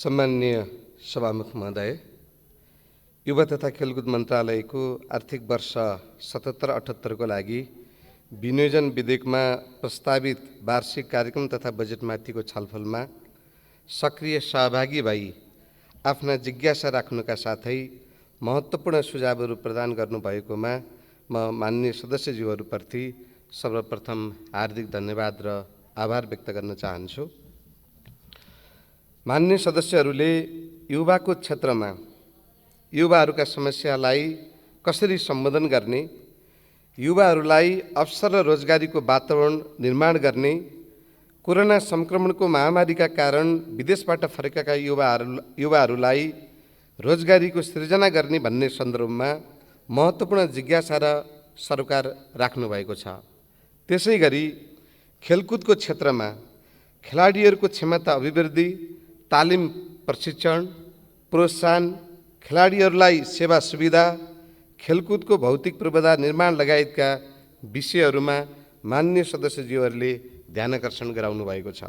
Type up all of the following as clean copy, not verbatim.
सम्माननीय सभामुख महोदय, युवा तथा खेलकुद मन्त्रालयको आर्थिक वर्ष 77-78 को लागि विनियोजन विधेयकमा प्रस्तावित वार्षिक कार्यक्रम तथा बजेटमाथिको छलफलमा सक्रिय सहभागी भई आफ्ना जिज्ञासा राख्नुका साथै महत्त्वपूर्ण सुझावहरू प्रदान गर्नुभएकोमा म माननीय सदस्यज्यूहरूप्रति सर्वप्रथम हार्दिक धन्यवाद र आभार व्यक्त गर्न चाहन्छु। माननीय सदस्यहरूले युवाको क्षेत्रमा युवाहरूका समस्यालाई कसरी सम्बोधन गर्ने, युवाहरूलाई अवसर र रोजगारीको वातावरण निर्माण गर्ने, कोरोना संक्रमणको महामारीका कारण विदेशबाट फर्केका युवाहरूलाई रोजगारीको सृजना गर्ने भन्ने सन्दर्भमा महत्त्वपूर्ण जिज्ञासा र सरोकार राख्नुभएको छ। त्यसैगरी खेलकुदको क्षेत्रमा खेलाडीहरूको क्षमता अभिवृद्धि, तालिम प्रशिक्षण, प्रोत्साहन, खेलाडीहरूलाई सेवा सुविधा, खेलकुदको भौतिक पूर्वाधार निर्माण लगायतका विषयहरूमा माननीय सदस्यज्यूहरूले ध्यानकर्षण गराउनु भएको छ।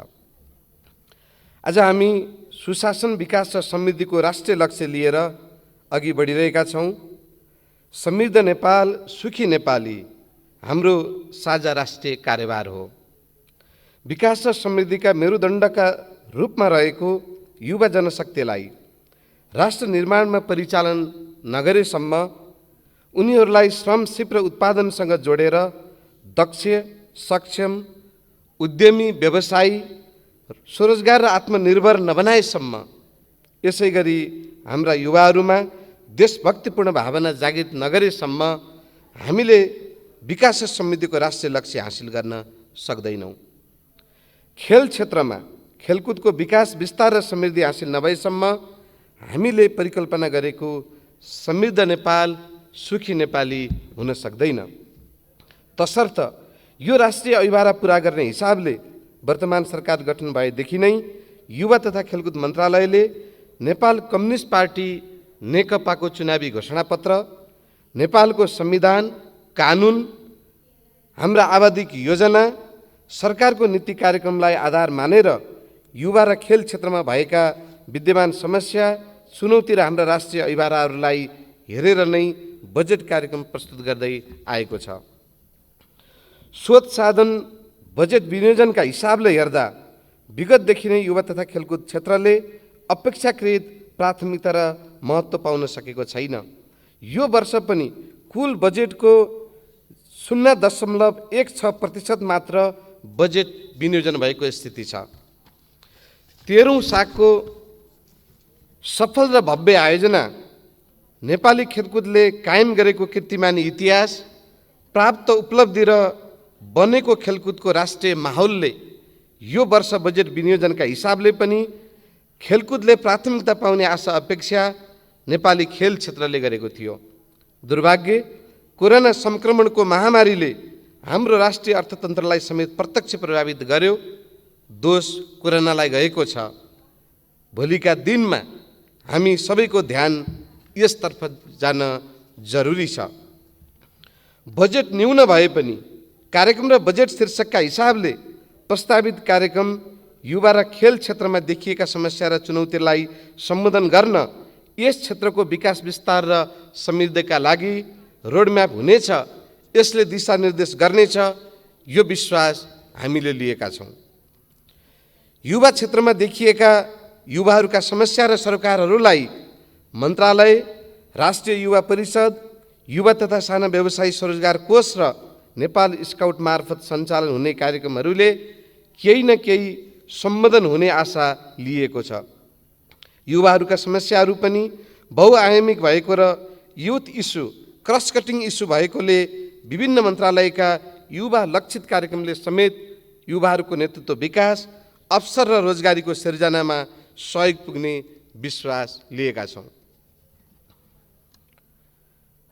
आज हामी सुशासन, विकास र समृद्धिको राष्ट्रिय लक्ष्य लिएर अघि बढिरहेका छौँ। समृद्ध नेपाल, सुखी नेपाली हाम्रो साझा राष्ट्रिय कार्यभार हो। विकास र समृद्धिका मेरुदण्डका रूपमा रहेको युवा जनशक्तिलाई राष्ट्र निर्माणमा परिचालन नगरेसम्म उनीहरूलाई श्रम, सिप र उत्पादनसँग जोडेर दक्ष, सक्षम, उद्यमी, व्यवसायी, स्वरोजगार र आत्मनिर्भर नबनाएसम्म, यसै गरी हाम्रा युवाहरूमा देशभक्तिपूर्ण भावना जागृत नगरेसम्म हामीले विकास र समृद्धिको राष्ट्रिय लक्ष्य हासिल गर्न सक्दैनौँ। खेल क्षेत्रमा खेलकुदको विकास, विस्तार र समृद्धि हासिल नभएसम्म हामीले परिकल्पना गरेको समृद्ध नेपाल, सुखी नेपाली हुन सक्दैन। तसर्थ यो राष्ट्रिय अभिभारा पुरा गर्ने हिसाबले वर्तमान सरकार गठन भएदेखि नै युवा तथा खेलकुद मन्त्रालयले नेपाल कम्युनिस्ट पार्टी नेकपाको चुनावी घोषणापत्र, नेपालको संविधान, कानुन, हाम्रा आवधिक योजना, सरकारको नीति कार्यक्रमलाई आधार मानेर युवा र खेल क्षेत्रमा भएका विद्यमान समस्या, चुनौती र हाम्रा राष्ट्रिय अभिभाराहरूलाई हेरेर नै बजेट कार्यक्रम प्रस्तुत गर्दै आएको छ। स्रोत साधन बजेट विनियोजनका हिसाबले हेर्दा विगतदेखि नै युवा तथा खेलकुद क्षेत्रले अपेक्षाकृत प्राथमिकता र महत्त्व पाउन सकेको छैन। यो वर्ष पनि कुल बजेटको 0.16% मात्र बजेट विनियोजन भएको स्थिति छ। 13औं सागको सफल र भव्य आयोजना, नेपाली खेलकुदले कायम गरेको कीर्तिमानी इतिहास, प्राप्त उपलब्धि र बनेको खेलकुदको राष्ट्रिय माहौलले यो वर्ष बजेट विनियोजनका हिसाबले पनि खेलकुदले प्राथमिकता पाउने आशा अपेक्षा नेपाली खेल क्षेत्रले गरेको थियो। दुर्भाग्य, कोरोना संक्रमणको महामारीले हाम्रो राष्ट्रिय अर्थतन्त्रलाई समेत प्रत्यक्ष प्रभावित गर्यो। दोष कोरोनालाई गएको छ। भोलिका दिनमा हामी सबैको ध्यान यसतर्फ जान जरुरी छ। बजेट न्यून भए पनि कार्यक्रम र बजेट शीर्षकका हिसाबले प्रस्तावित कार्यक्रम युवा र खेल क्षेत्रमा देखिएका समस्या र चुनौतीलाई सम्बोधन गर्न, यस क्षेत्रको विकास, विस्तार र समृद्धिका लागि रोडम्याप हुनेछ, यसले दिशानिर्देश गर्नेछ, यो विश्वास हामीले लिएका छौँ। युवा क्षेत्रमा देखिएका युवाहरूका समस्या र सरोकारहरूलाई मन्त्रालय, राष्ट्रिय युवा परिषद, युवा तथा साना व्यवसायी स्वरोजगार कोष र नेपाल स्काउट मार्फत सञ्चालन हुने कार्यक्रमहरूले केही न केही सम्बोधन हुने आशा लिएको छ। युवाहरूका समस्याहरू पनि बहुआयामिक भएको र youth issue, cross cutting issue भएकोले विभिन्न मन्त्रालयका युवा लक्षित कार्यक्रमले समेत युवाहरूको नेतृत्व विकास, अवसर र रोजगारीको सिर्जनामा सहयोग पुग्ने विश्वास लिएका छौँ।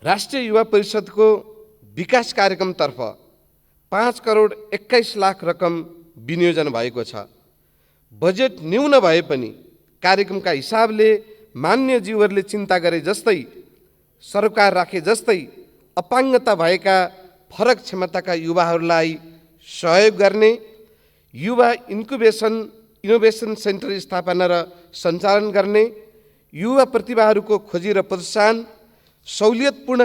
राष्ट्रिय युवा परिषदको विकास कार्यक्रमतर्फ 5,21,00,000 रकम विनियोजन भएको छ। बजेट न्यून भए पनि कार्यक्रमका हिसाबले मान्यज्यूहरूले चिन्ता गरे जस्तै, सरकार राखे जस्तै अपाङ्गता भएका फरक क्षमताका युवाहरूलाई सहयोग गर्ने, युवा इन्क्युबेसन इनोभेसन सेन्टर स्थापना र सञ्चालन गर्ने, युवा प्रतिभाहरूको खोजी र प्रोत्साहन, सहुलियतपूर्ण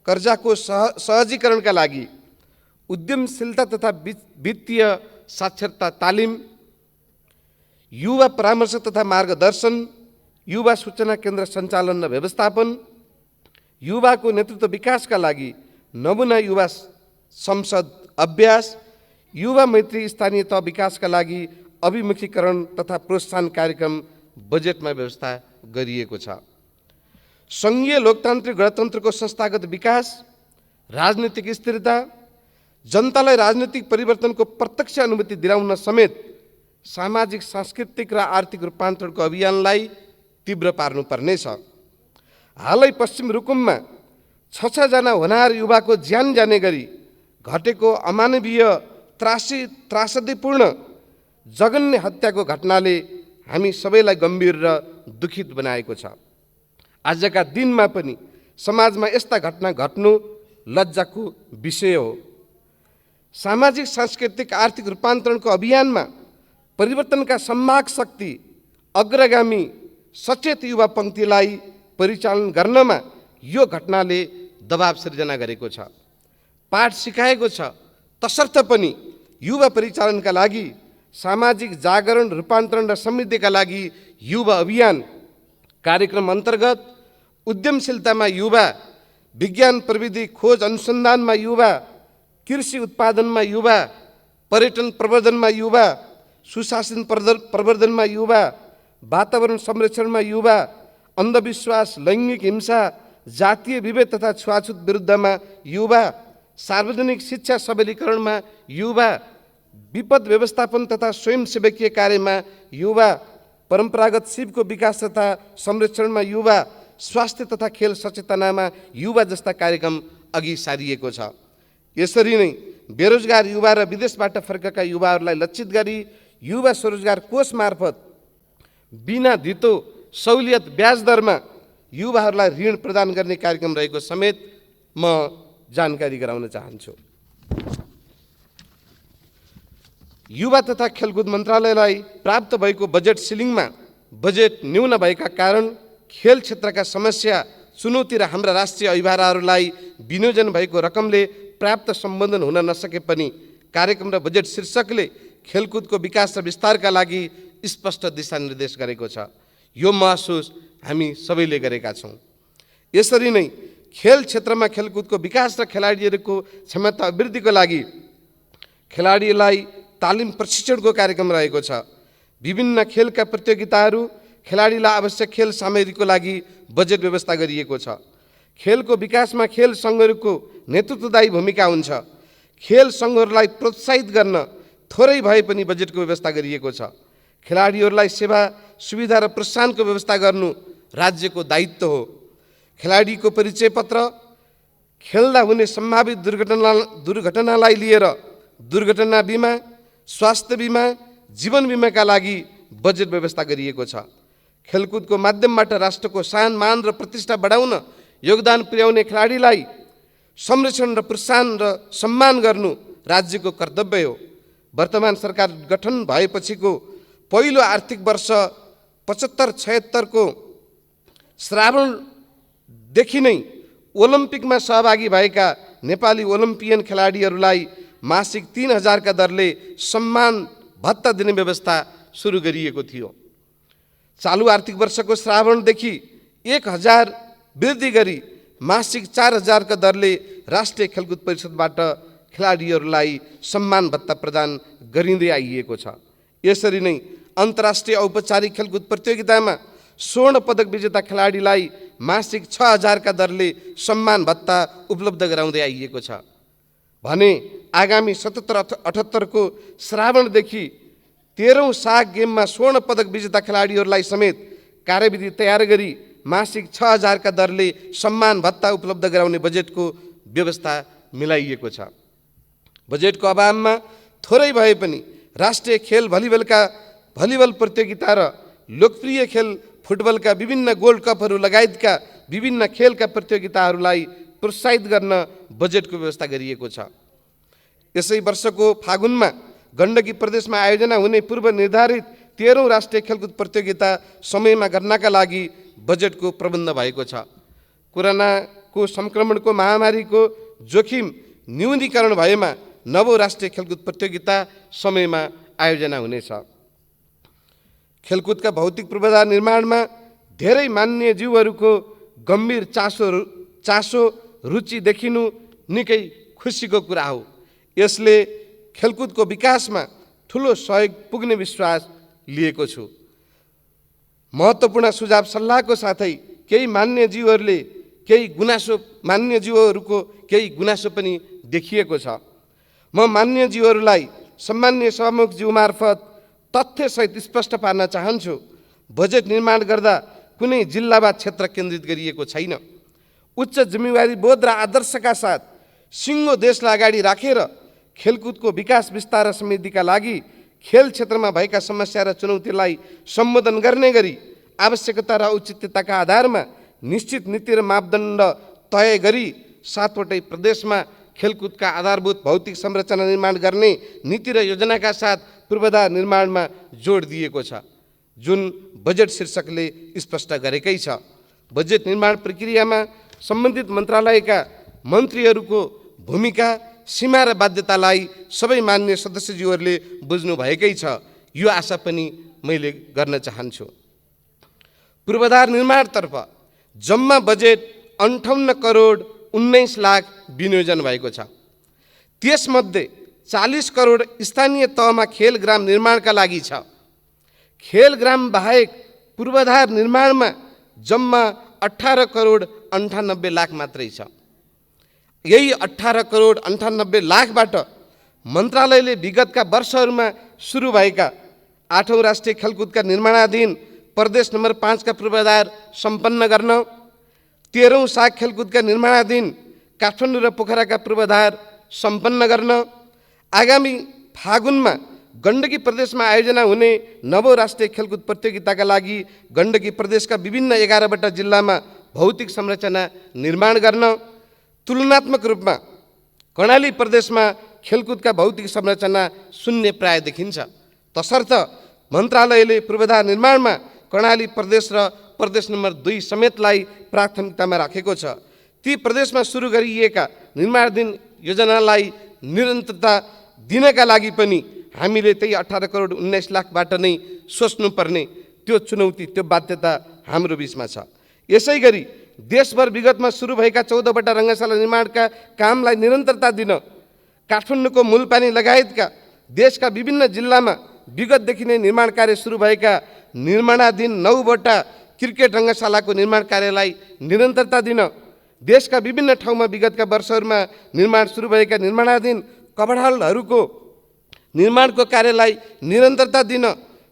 कर्जाको सहजीकरणका लागि उद्यमशीलता तथा वित्तीय साक्षरता तालिम, युवा परामर्श तथा मार्गदर्शन, युवा सूचना केन्द्र सञ्चालन र व्यवस्थापन, युवाको नेतृत्व विकासका लागि नमुना युवा संसद अभ्यास, युवा मैत्री स्थानीय तह विकासका लागि अभिमुखीकरण तथा प्रोत्साहन कार्यक्रम बजेटमा व्यवस्था गरिएको छ। सङ्घीय लोकतान्त्रिक गणतन्त्रको संस्थागत विकास, राजनीतिक स्थिरता, जनतालाई राजनीतिक परिवर्तनको प्रत्यक्ष अनुभूति दिलाउन समेत सामाजिक, सांस्कृतिक र आर्थिक रूपान्तरणको अभियानलाई तीव्र पार्नुपर्नेछ। हालै पश्चिम रुकुममा 6 जना होनहार युवाको ज्यान जाने गरी घटेको अमानवीय त्रासदीपूर्ण जघन्य हत्याको घटनाले हामी सबैलाई गम्भीर र दुखित बनाएको छ। आजका दिनमा पनि समाजमा यस्ता घटना घट्नु लज्जाको विषय हो। सामाजिक, सांस्कृतिक, आर्थिक रूपान्तरणको अभियानमा परिवर्तनका सम्माक शक्ति, अग्रगामी सचेत युवा पङ्क्तिलाई परिचालन गर्नमा यो घटनाले दबाब सिर्जना गरेको छ। पाठ सिकाएको छ। तसर्थ पनि युवा परिचालनका लागि, सामाजिक जागरण, रूपान्तरण र समृद्धिका लागि युवा अभियान कार्यक्रम अन्तर्गत उद्यमशीलतामा युवा, विज्ञान प्रविधि खोज अनुसन्धानमा युवा, कृषि उत्पादनमा युवा, पर्यटन प्रवर्धनमा युवा, सुशासन प्रवर्धनमा युवा, वातावरण संरक्षणमा युवा, अन्धविश्वास, लैङ्गिक हिंसा, जातीय विभेद तथा छुवाछुत विरुद्धमा युवा, सार्वजनिक शिक्षा सबलीकरणमा युवा, विपद व्यवस्थापन तथा स्वयंसेवकीय कार्यमा युवा, परम्परागत सिपको विकास तथा संरक्षणमा युवा, स्वास्थ्य तथा खेल सचेतनामा युवा जस्ता कार्यक्रम अघि सारिएको छ। यसरी नै बेरोजगार युवा र विदेशबाट फर्केका युवाहरूलाई लक्षित गरी युवा स्वरोजगार कोष मार्फत बिना धितो सहुलियत ब्याज दरमा युवाहरूलाई ऋण प्रदान गर्ने कार्यक्रम रहेको समेत म जानकारी गराउन चाहन्छु। युवा तथा खेलकुद मन्त्रालयलाई प्राप्त भएको बजेट सिलिङमा बजेट न्यून भएका कारण खेल क्षेत्रका समस्या, चुनौती र हाम्रा राष्ट्रिय अभिभावकहरूलाई विनियोजन भएको रकमले पर्याप्त सम्बोधन हुन नसके पनि कार्यक्रम र बजेट शीर्षकले खेलकुदको विकास र विस्तारका लागि स्पष्ट दिशानिर्देश गरेको छ। यो महसुस हामी सबैले गरेका छौँ। यसरी नै खेल क्षेत्रमा खेलकुदको विकास र खेलाडीहरूको क्षमता अभिवृद्धिको लागि खेलाडीलाई तालिम प्रशिक्षणको कार्यक्रम रहेको छ। विभिन्न खेलका प्रतियोगिताहरू, खेलाडीलाई आवश्यक खेल सामग्रीको लागि बजेट व्यवस्था गरिएको छ। खेलको विकासमा खेल सङ्घहरूको नेतृत्वदायी भूमिका हुन्छ। खेल सङ्घहरूलाई प्रोत्साहित गर्न थोरै भए पनि बजेटको व्यवस्था गरिएको छ। खेलाडीहरूलाई सेवा, सुविधा र प्रोत्साहनको व्यवस्था गर्नु राज्यको दायित्व हो। खेलाडीको परिचय पत्र, खेल्दा हुने सम्भावित दुर्घटनालाई लिएर दुर्घटना बिमा, स्वास्थ्य बिमा, जीवन बिमाका लागि बजेट व्यवस्था गरिएको छ। खेलकुदको माध्यमबाट राष्ट्रको सान, मान र प्रतिष्ठा बढाउन योगदान पुर्याउने खेलाडीलाई संरक्षण र प्रोत्साहन र सम्मान गर्नु राज्यको कर्तव्य हो। वर्तमान सरकार गठन भएपछिको पहिलो आर्थिक वर्ष 75-76 को श्रावणदेखि नै ओलम्पिकमा सहभागी भएका नेपाली ओलम्पियन खेलाडीहरूलाई मासिक 3000 का दरले सम्मान भत्ता दिने व्यवस्था सुरु गरिएको थियो। चालु आर्थिक वर्षको श्रावणदेखि 1000 वृद्धि गरी मासिक 4000 का दरले राष्ट्रिय खेलकुद परिषदबाट खेलाडीहरूलाई सम्मान भत्ता प्रदान गरिँदै आइएको छ। यसरी नै अन्तर्राष्ट्रिय औपचारिक खेलकुद प्रतियोगितामा स्वर्ण पदक विजेता खेलाडीलाई मासिक 6000 का दरले सम्मान भत्ता उपलब्ध गराउँदै आइएको छ भने आगामी 77-78 को श्रावणदेखि 13औं साग गेममा स्वर्ण पदक विजेता खेलाडीहरूलाई समेत कार्यविधि तयार गरी मासिक 6000 का दरले सम्मान भत्ता उपलब्ध गराउने बजेटको व्यवस्था मिलाइएको छ। बजेटको अभावमा थोरै भए पनि राष्ट्रिय खेल भलिबल प्रतियोगिता र लोकप्रिय खेल फुटबलका विभिन्न गोल्ड कपहरू लगायतका विभिन्न खेलका प्रतियोगिताहरूलाई प्रोत्साहित गर्न बजेटको व्यवस्था गरिएको छ। यसै वर्षको फागुनमा गण्डकी प्रदेशमा आयोजना हुने पूर्व निर्धारित 13औं राष्ट्रिय खेलकुद प्रतियोगिता समयमा गर्नका लागि बजेटको प्रबन्ध भएको छ। कोरोनाको संक्रमणको महामारीको जोखिम न्यूनीकरण भएमा नवौं राष्ट्रिय खेलकुद प्रतियोगिता समयमा आयोजना हुनेछ। खेलकुदका भौतिक पूर्वाधार निर्माणमा धेरै मान्य जीवहरूको गम्भीर चासो रुचि देखिनु निकै खुसीको कुरा हो। यसले खेलकुदको विकासमा ठुलो सहयोग पुग्ने विश्वास लिएको छु। महत्त्वपूर्ण सुझाव सल्लाहको साथै केही मान्य जीवहरूको केही गुनासो पनि देखिएको छ। म मान्य जीवहरूलाई सम्मान्य सभामुखज्यू मार्फत तथ्यसहित स्पष्ट पार्न चाहन्छु। बजेट निर्माण गर्दा कुनै जिल्ला वा क्षेत्र केन्द्रित गरिएको छैन। उच्च जिम्मेवारी बोध र आदर्शका साथ सिङ्गो देशलाई अगाडि राखेर खेलकुदको विकास विस्तार र समृद्धिका लागि खेल क्षेत्रमा भएका समस्या र चुनौतीलाई सम्बोधन गर्ने गरी आवश्यकता र औचित्यताका आधारमा निश्चित नीति र मापदण्ड तय गरी 7वटै प्रदेशमा खेलकुदका आधारभूत भौतिक संरचना निर्माण गर्ने नीति र योजनाका साथ पूर्वाधार निर्माणमा जोड दिएको छ, जुन बजेट शीर्षकले स्पष्ट गरेकै छ। बजेट निर्माण प्रक्रियामा सम्बन्धित मन्त्रालयका मन्त्रीहरूको भूमिका, सीमा र बाध्यतालाई सबै मान्य सदस्यज्यूहरूले बुझ्नु भएकै छ। यो आशा पनि मैले गर्न चाहन्छु। पूर्वाधार निर्माणतर्फ जम्मा बजेट 58 करोड 19 लाख विनियोजन भएको छ। त्यसमध्ये 40 करोड स्थानीय तहमा खेल ग्राम निर्माणका लागि छ। खेल ग्राम बाहेक पूर्वाधार निर्माणमा जम्मा 18 करोड 98 लाख मात्रै छ। यही 18 करोड 98 लाखबाट मन्त्रालयले विगतका वर्षहरूमा सुरु भएका 8औं राष्ट्रिय खेलकुदका निर्माणाधीन प्रदेश नम्बर 5 का पूर्वाधार सम्पन्न गर्न, 13औं साग खेलकुदका निर्माणाधीन काठमाडौँ र पोखराका पूर्वाधार सम्पन्न गर्न, आगामी फागुनमा गण्डकी प्रदेशमा आयोजना हुने नवौं राष्ट्रिय खेलकुद प्रतियोगिताका लागि गण्डकी प्रदेशका विभिन्न 11वटा जिल्लामा भौतिक संरचना निर्माण गर्न, तुलनात्मक रूपमा कर्णाली प्रदेशमा खेलकुदका भौतिक संरचना शून्य प्राय देखिन्छ। तसर्थ मन्त्रालयले पूर्वाधार निर्माणमा कर्णाली प्रदेश र प्रदेश नम्बर 2 समेतलाई प्राथमिकतामा राखेको छ। ती प्रदेशमा सुरु गरिएका निर्माणाधीन योजनालाई निरन्तरता दिनका लागि पनि हामीले त्यही 18 करोड 19 लाखबाट नै सोच्नुपर्ने त्यो चुनौती, त्यो बाध्यता हाम्रो बिचमा छ। यसै गरी देशभर विगतमा सुरु भएका 14वटा रङ्गशाला निर्माणका कामलाई निरन्तरता दिन काठमाडौँको मूलपानी लगायतका देशका विभिन्न जिल्लामा विगतदेखि नै निर्माण कार्य सुरु भएका निर्माणाधीन 9वटा क्रिकेट रङ्गशालाको निर्माण कार्यलाई निरन्तरता दिन, देशका विभिन्न ठाउँमा विगतका वर्षहरूमा निर्माण सुरु भएका निर्माणाधीन कबड-हलहरूको निर्माणको कार्यलाई निरन्तरता दिन,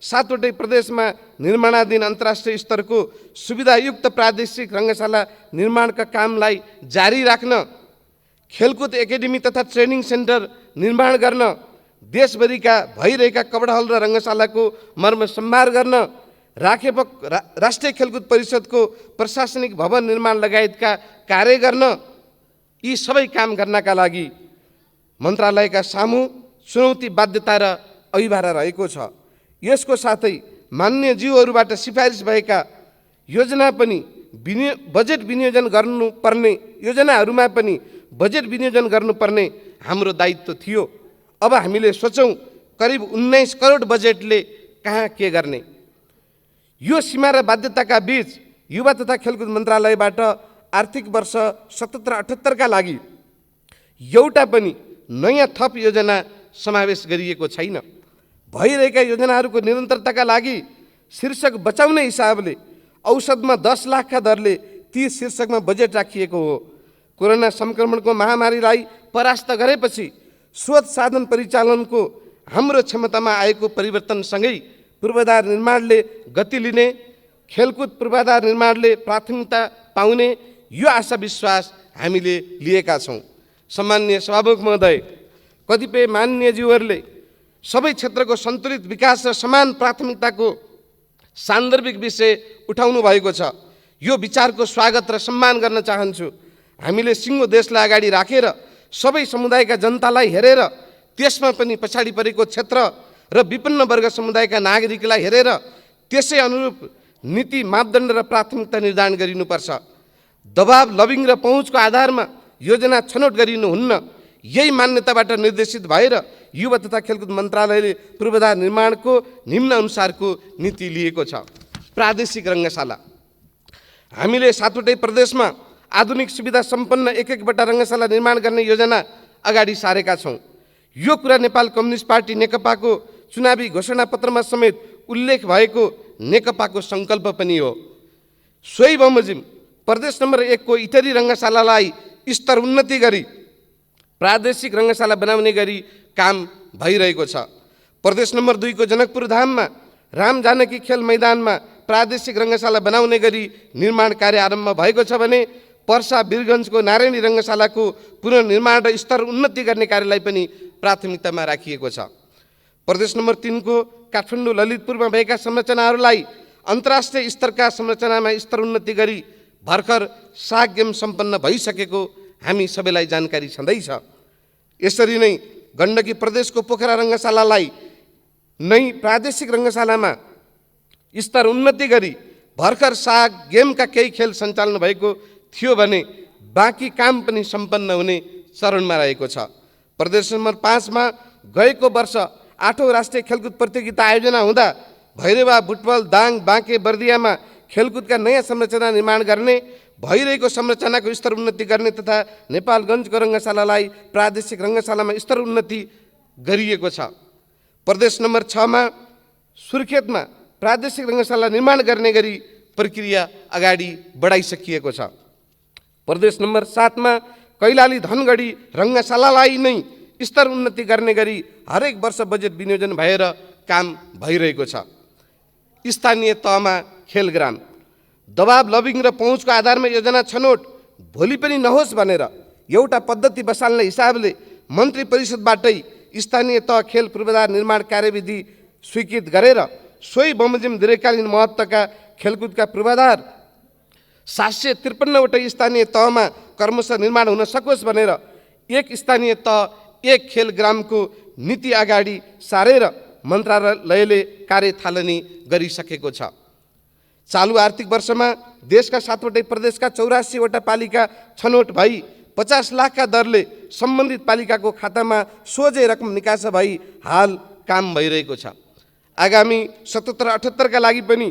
7वटै प्रदेशमा निर्माणाधीन अन्तर्राष्ट्रिय स्तरको सुविधायुक्त प्रादेशिक रङ्गशाला निर्माणका कामलाई जारी राख्न, खेलकुद एकाडेमी तथा ट्रेनिङ सेन्टर निर्माण गर्न, देशभरिका भइरहेका कबड-हल र रङ्गशालाको मर्मसम्भार गर्न, राष्ट्रिय खेलकुद परिषदको प्रशासनिक भवन निर्माण लगायतका कार्य गर्न, यी सबै काम गर्नका लागि मन्त्रालयका सामु चुनौती, बाध्यता र अभिभारा रहेको छ। यसको साथै मान्य जीवहरूबाट सिफारिस भएका योजना पनि बजेट विनियोजन गर्नुपर्ने योजनाहरूमा पनि बजेट विनियोजन गर्नुपर्ने हाम्रो दायित्व थियो। अब हामीले सोचौँ करिब 19 करोड बजेटले कहाँ के गर्ने। यो सीमा र बाध्यताका बीच युवा तथा खेलकुद मन्त्रालयबाट आर्थिक वर्ष 77-78 का लागि एउटा पनि नयाँ थप योजना समावेश गरिएको छैन। भइरहेका योजनाहरूको निरन्तरताका लागि शीर्षक बचाउने हिसाबले औसतमा 10 लाखका दरले ती शीर्षकमा बजेट राखिएको हो। कोरोना संक्रमणको महामारीलाई परास्त गरेपछि स्रोत साधन परिचालनको हाम्रो क्षमतामा आएको परिवर्तनसँगै पूर्वाधार निर्माणले गति लिने, खेलकुद पूर्वाधार निर्माणले प्राथमिकता पाउने यो आशा विश्वास हामीले लिएका छौँ। सम्माननीय सभामुख महोदय, कतिपय मान्यज्यूहरूले सबै क्षेत्रको सन्तुलित विकास र समान प्राथमिकताको सान्दर्भिक विषय उठाउनु भएको छ। यो विचारको स्वागत र सम्मान गर्न चाहन्छु। हामीले सिङ्गो देशलाई अगाडि राखेर सबै समुदायका जनतालाई हेरेर त्यसमा पनि पछाडि परेको क्षेत्र र विपन्न वर्ग समुदायका नागरिकलाई हेरेर त्यसै अनुरूप नीति मापदण्ड र प्राथमिकता निर्धारण गरिनुपर्छ। दबाब, लबिङ र पहुँचको आधारमा योजना छनौट गरिनुहुन्न। यही मान्यताबाट निर्देशित भएर युवा तथा खेलकुद मन्त्रालयले पूर्वाधार निर्माणको निम्न अनुसारको नीति लिएको छ। प्रादेशिक रङ्गशाला, हामीले 7वटै प्रदेशमा आधुनिक सुविधा सम्पन्न एक वटा रङ्गशाला निर्माण गर्ने योजना अगाडि सारेका छौँ। यो कुरा नेपाल कम्युनिस्ट पार्टी नेकपाको चुनावी घोषणापत्रमा समेत उल्लेख भएको नेकपाको सङ्कल्प पनि हो। सोही बमोजिम प्रदेश नम्बर 1 को इटरी रङ्गशालालाई स्तर उन्नति गरी प्रादेशिक रङ्गशाला बनाउने गरी काम भइरहेको छ। प्रदेश नम्बर 2 को जनकपुर धाममा राम जानकी खेल मैदानमा प्रादेशिक रङ्गशाला बनाउने गरी निर्माण कार्य आरम्भ भएको छ भने पर्सा वीरगञ्जको नारायणी रङ्गशालाको पुनर्निर्माण र स्तर उन्नति गर्ने कार्यलाई पनि प्राथमिकतामा राखिएको छ। प्रदेश नम्बर 3 को काठमाडौँ ललितपुरमा भएका संरचनाहरूलाई अन्तर्राष्ट्रिय स्तरका संरचनामा स्तर उन्नति गरी भर्खर साग गेम सम्पन्न भइसकेको हामी सबैलाई जानकारी छँदैछ। यसरी नै गण्डकी प्रदेशको पोखरा रङ्गशालालाई नै प्रादेशिक रङ्गशालामा स्तर उन्नति गरी भर्खर साग गेमका केही खेल सञ्चालन भएको थियो भने बाँकी काम पनि सम्पन्न हुने चरणमा रहेको छ। प्रदेश नम्बर 5 मा गएको वर्ष 8औं राष्ट्रिय खेलकुद प्रतियोगिता आयोजना हुँदा भैरवा, बुटवल, दाङ, बाँके, बर्दियामा खेलकुदका नयाँ संरचना निर्माण गर्ने, भइरहेको संरचनाको स्तर उन्नति गर्ने तथा नेपालगञ्जको रङ्गशालालाई प्रादेशिक रङ्गशालामा स्तर उन्नति गरिएको छ। प्रदेश नम्बर 6 मा सुर्खेतमा प्रादेशिक रङ्गशाला निर्माण गर्ने गरी प्रक्रिया अगाडि बढाइसकिएको छ। प्रदेश नम्बर 7 मा कैलाली, धनगढी रङ्गशालालाई नै स्तर उन्नति गर्ने गरी हरेक वर्ष बजेट विनियोजन भएर काम भइरहेको छ। स्थानीय तहमा खेलग्राम, दबाब, लबिङ र पहुँचको आधारमा योजना छनौट भोलि पनि नहोस् भनेर एउटा पद्धति बसाल्ने हिसाबले मन्त्री परिषदबाटै स्थानीय तह खेल पूर्वाधार निर्माण कार्यविधि स्वीकृत गरेर सोही बमोजिम दीर्घकालीन महत्त्वका खेलकुदका पूर्वाधार 753वटै स्थानीय तहमा क्रमशः निर्माण हुन सकोस् भनेर एक स्थानीय तह एक खेलग्रामको नीति अगाडि सारेर मन्त्रालयले कार्य थालनी गरिसकेको छ। चालु आर्थिक वर्षमा देशका 7वटै प्रदेशका 84वटा पालिका छनौट भई 50 लाखका दरले सम्बन्धित पालिकाको खातामा सोझै रकम निकास भई हाल काम भइरहेको छ। आगामी 77-78 का लागि पनि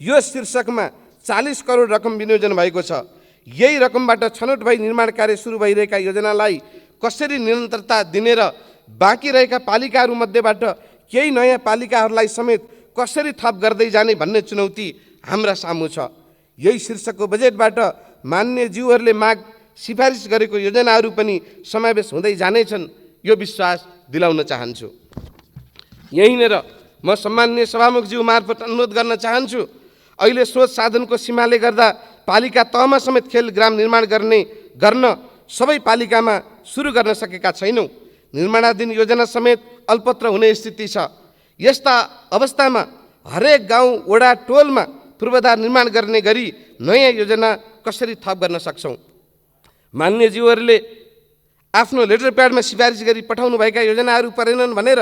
यो शीर्षकमा 40 करोड रकम विनियोजन भएको छ। यही रकमबाट छनौट भई निर्माण कार्य सुरु भइरहेका योजनालाई कसरी निरन्तरता दिने र बाँकी रहेका पालिकाहरू मध्येबाट केही नयाँ पालिकाहरूलाई समेत कसरी थप गर्दै जाने भन्ने चुनौती हाम्रा सामु छ। यही शीर्षकको बजेटबाट मान्य ज्यूहरूले माग सिफारिस गरेको योजनाहरू पनि समावेश हुँदै जानेछन्, यो विश्वास दिलाउन चाहन्छु। यहीँनेर म सम्माननीय सभामुखज्यू मार्फत अनुरोध गर्न चाहन्छु, अहिले स्रोत साधनको सीमाले गर्दा पालिका तहमा समेत खेलग्राम निर्माण गर्न सबै पालिकामा सुरु गर्न सकेका छैनौँ। निर्माणाधीन योजना समेत अल्पत्र हुने स्थिति छ। यस्ता अवस्थामा हरेक गाउँ, वडा, टोलमा पूर्वाधार निर्माण गर्ने गरी नयाँ योजना कसरी थप गर्न सक्छौँ? मान्यज्यूहरूले आफ्नो लेटर प्याडमा सिफारिस गरी पठाउनुभएका योजनाहरू परेनन् भनेर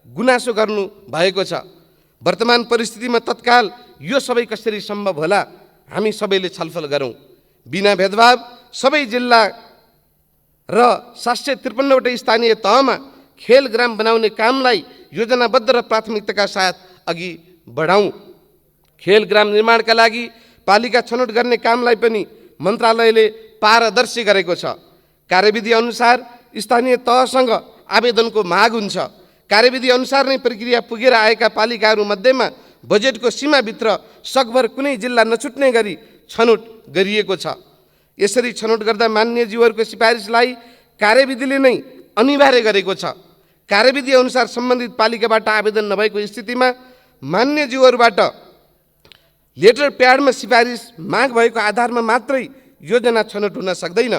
गुनासो गर्नु भएको छ। वर्तमान परिस्थितिमा तत्काल यो सबै कसरी सम्भव होला, हामी सबैले छलफल गरौँ। बिना भेदभाव सबै जिल्ला र 753वटै स्थानीय तहमा खेलग्राम बनाउने कामलाई योजनाबद्ध र प्राथमिकताका साथ अघि बढाउँ। खेलग्राम निर्माणका लागि पालिका छनौट गर्ने कामलाई पनि मन्त्रालयले पारदर्शी गरेको छ। कार्यविधि अनुसार स्थानीय तहसँग आवेदनको माग हुन्छ। कार्यविधि अनुसार नै प्रक्रिया पुगेर आएका पालिकाहरू मध्येमा बजेटको सीमाभित्र सकभर कुनै जिल्ला नछुट्ने गरी छनौट गरिएको छ। यसरी छनौट गर्दा मान्यज्यूहरूको सिफारिसलाई कार्यविधिले नै अनिवार्य गरेको छ। कार्यविधि अनुसार सम्बन्धित पालिकाबाट आवेदन नभएको स्थितिमा मान्यज्यूहरूबाट लेटर प्याडमा सिफारिस माग भएको आधारमा मात्रै योजना छनौट हुन सक्दैन।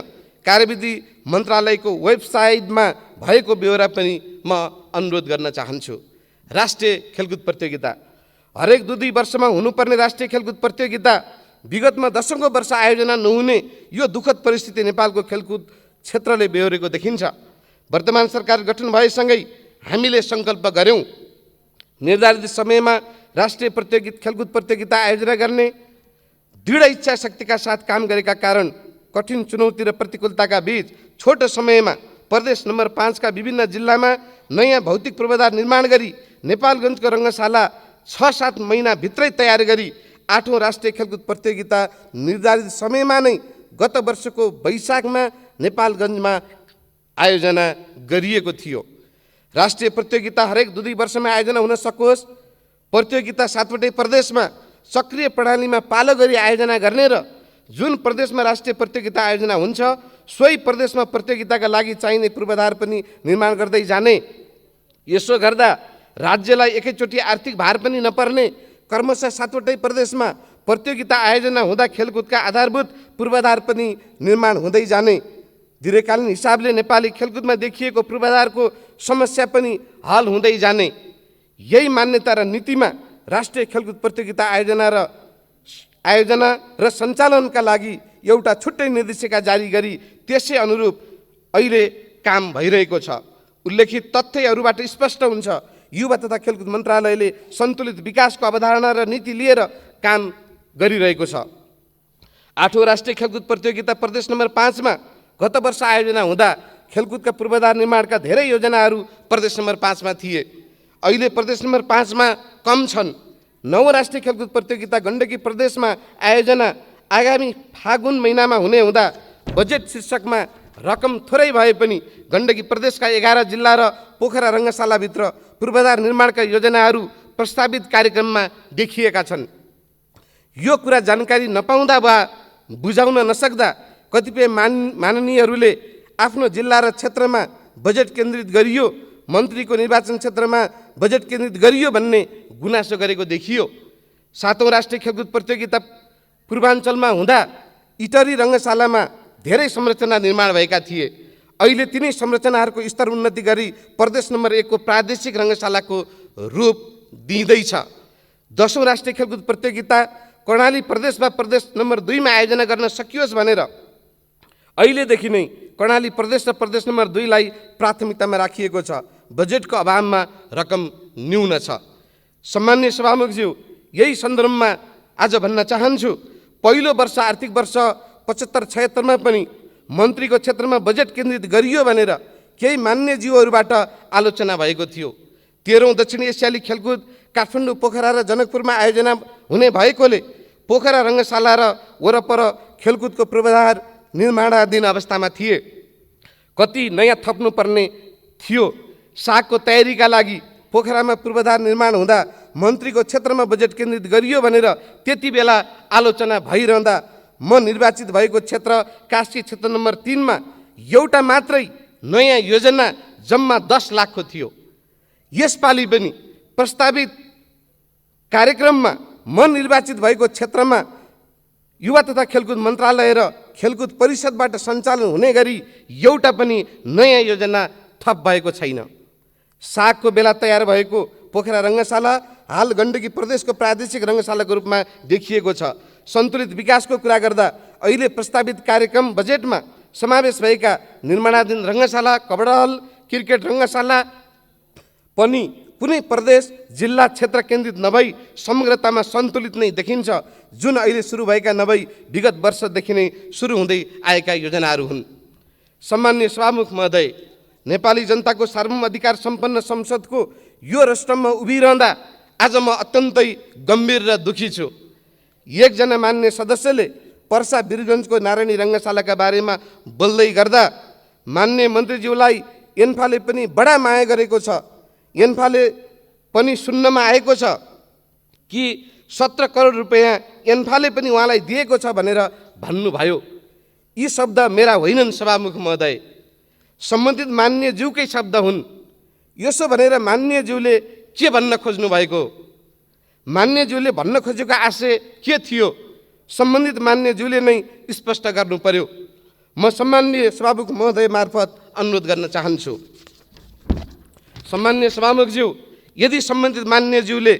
कार्यविधि मन्त्रालयको वेबसाइटमा भएको ब्यौरा पनि म अनुरोध गर्न चाहन्छु। राष्ट्रिय खेलकुद प्रतियोगिता, हरेक 2-2 वर्षमा हुनुपर्ने राष्ट्रिय खेलकुद प्रतियोगिता विगतमा दशकौं वर्ष आयोजना नहुने यो दुःखद परिस्थिति नेपालको खेलकुद क्षेत्रले बेहोरेको देखिन्छ। वर्तमान सरकार गठन भएसँगै हामीले सङ्कल्प गऱ्यौँ निर्धारित समयमा राष्ट्रिय खेलकुद प्रतियोगिता आयोजना गर्ने। दृढ इच्छा शक्तिका साथ काम गरेका कारण कठिन चुनौती र प्रतिकूलताका बीच छोटो समयमा प्रदेश नम्बर 5 का विभिन्न जिल्लामा नयाँ भौतिक पूर्वाधार निर्माण गरी नेपालगञ्जको रङ्गशाला 6-7 महिनाभित्रै तयार गरी 8औं राष्ट्रिय खेलकुद प्रतियोगिता निर्धारित समयमा नै गत वर्षको वैशाखमा नेपालगञ्जमा आयोजना गरिएको थियो। राष्ट्रिय प्रतियोगिता हरेक 2 वर्षमा आयोजना हुन सकोस्, प्रतियोगिता 7वटै प्रदेशमा सक्रिय प्रणालीमा पालो गरी आयोजना गर्ने र जुन प्रदेशमा राष्ट्रिय प्रतियोगिता आयोजना हुन्छ सोही प्रदेशमा प्रतियोगिताका लागि चाहिने पूर्वाधार पनि निर्माण गर्दै जाने। यसो गर्दा राज्यलाई एकैचोटि आर्थिक भार पनि नपर्ने, क्रमशः 7वटै प्रदेशमा प्रतियोगिता आयोजना हुँदा खेलकुदका आधारभूत पूर्वाधार पनि निर्माण हुँदै जाने। दीर्घकालीन हिसाबले नेपाली खेलकुदमा देखिएको पूर्वाधारको समस्या पनि हल हुँदै जाने। यही मान्यता र नीतिमा राष्ट्रिय खेलकुद प्रतियोगिता आयोजना र सञ्चालनका लागि एउटा छुट्टै निर्देशिका जारी गरी त्यसै अनुरूप अहिले काम भइरहेको छ। उल्लेखित तथ्यहरूबाट स्पष्ट हुन्छ युवा तथा खेलकुद मन्त्रालयले सन्तुलित विकासको अवधारणा र नीति लिएर काम गरिरहेको छ। 8औं राष्ट्रिय खेलकुद प्रतियोगिता प्रदेश नम्बर 5 मा गत वर्ष आयोजना हुँदा खेलकुदका पूर्वाधार निर्माणका धेरै योजनाहरू प्रदेश नम्बर 5 मा थिए। अहिले प्रदेश नम्बर 5 मा कम छन्। 9औं राष्ट्रिय खेलकुद प्रतियोगिता गण्डकी प्रदेशमा आयोजना आगामी फागुन महिनामा हुने हुँदा बजेट शीर्षकमा रकम थोरै भए पनि गण्डकी प्रदेशका 11 जिल्ला र पोखरा रङ्गशालाभित्र पूर्वाधार निर्माणका योजनाहरू प्रस्तावित कार्यक्रममा देखिएका छन्। यो कुरा जानकारी नपाउँदा वा बुझाउन नसक्दा कतिपय माननीयहरूले आफ्नो जिल्ला र क्षेत्रमा बजेट केन्द्रित गरियो, मन्त्रीको निर्वाचन क्षेत्रमा बजेट केन्द्रित गरियो भन्ने गुनासो गरेको देखियो। 7औं राष्ट्रिय खेलकुद प्रतियोगिता पूर्वाञ्चलमा हुँदा इटरी रङ्गशालामा धेरै संरचना निर्माण भएका थिए। अहिले तिनै संरचनाहरूको स्तर उन्नति गरी प्रदेश नम्बर 1 को प्रादेशिक रङ्गशालाको रूप दिँदैछ। 10औं राष्ट्रिय खेलकुद प्रतियोगिता कर्णाली प्रदेश वा प्रदेश नम्बर 2 मा आयोजना गर्न सकियोस् भनेर अहिलेदेखि नै कर्णाली प्रदेश र प्रदेश नम्बर 2 लाई प्राथमिकतामा राखिएको छ। बजेटको अभावमा रकम न्यून छ। सम्माननीय सभामुखज्यू, यही सन्दर्भमा आज भन्न चाहन्छु, पहिलो वर्ष आर्थिक वर्ष 75-76 मा पनि मन्त्रीको क्षेत्रमा बजेट केन्द्रित गरियो भनेर केही मान्यज्यूहरूबाट आलोचना भएको थियो। 13औं दक्षिण एसियाली खेलकुद काठमाडौँ, पोखरा र जनकपुरमा आयोजना हुने भएकोले पोखरा रङ्गशाला र वरपर खेलकुदको पूर्वाधार निर्माणाधीन अवस्थामा थिए। कति नयाँ थप्नुपर्ने थियो। सागको तयारीका लागि पोखरामा पूर्वाधार निर्माण हुँदा मन्त्रीको क्षेत्रमा बजेट केन्द्रित गरियो भनेर त्यति बेला आलोचना भइरहँदा म निर्वाचित भएको क्षेत्र कास्की क्षेत्र नम्बर 3 मा एउटा मात्रै नयाँ योजना जम्मा 10 लाखको थियो। यसपालि पनि प्रस्तावित कार्यक्रममा म निर्वाचित भएको क्षेत्रमा युवा तथा खेलकुद मन्त्रालय र खेलकुद परिषदबाट सञ्चालन हुने गरी एउटा पनि नयाँ योजना थप भएको छैन। सागको बेला तयार भएको पोखरा रङ्गशाला हाल गण्डकी प्रदेशको प्रादेशिक रङ्गशालाको रूपमा देखिएको छ। सन्तुलित विकासको कुरा गर्दा अहिले प्रस्तावित कार्यक्रम बजेटमा समावेश भएका निर्माणाधीन रङ्गशाला, कबड्डी हल, क्रिकेट रङ्गशाला पनि कुनै प्रदेश, जिल्ला, क्षेत्र केन्द्रित नभई समग्रतामा सन्तुलित नै देखिन्छ, जुन अहिले सुरु भएका नभई विगत वर्षदेखि नै सुरु हुँदै आएका योजनाहरू हुन्। सम्माननीय सभामुख महोदय, नेपाली जनताको सार्वभौम अधिकार सम्पन्न संसदको यो रस्टममा उभिरहँदा आज म अत्यन्तै गम्भीर र दुखी छु। एकजना मान्य सदस्यले पर्सा वीरगञ्जको नारायणी रङ्गशालाका बारेमा बोल्दै गर्दा मान्य मन्त्रीज्यूलाई एन्फाले पनि बडा माया गरेको छ, एन्फाले पनि सुन्नमा आएको छ कि 17 करोड रुपैयाँ एन्फाले पनि उहाँलाई दिएको छ भनेर भन्नुभयो। यी शब्द मेरा होइनन् सभामुख महोदय, सम्बन्धित मान्यज्यूकै शब्द हुन्। यसो भनेर मान्यज्यूले के भन्न खोज्नु भएको? मान्यज्यूले भन्न खोजेको आशय के थियो? सम्बन्धित मान्यज्यूले नै स्पष्ट गर्नु पर्यो। म सम्माननीय सभामुख महोदय मार्फत अनुरोध गर्न चाहन्छु। सम्माननीय सभामुखज्यू, यदि सम्बन्धित मान्यज्यूले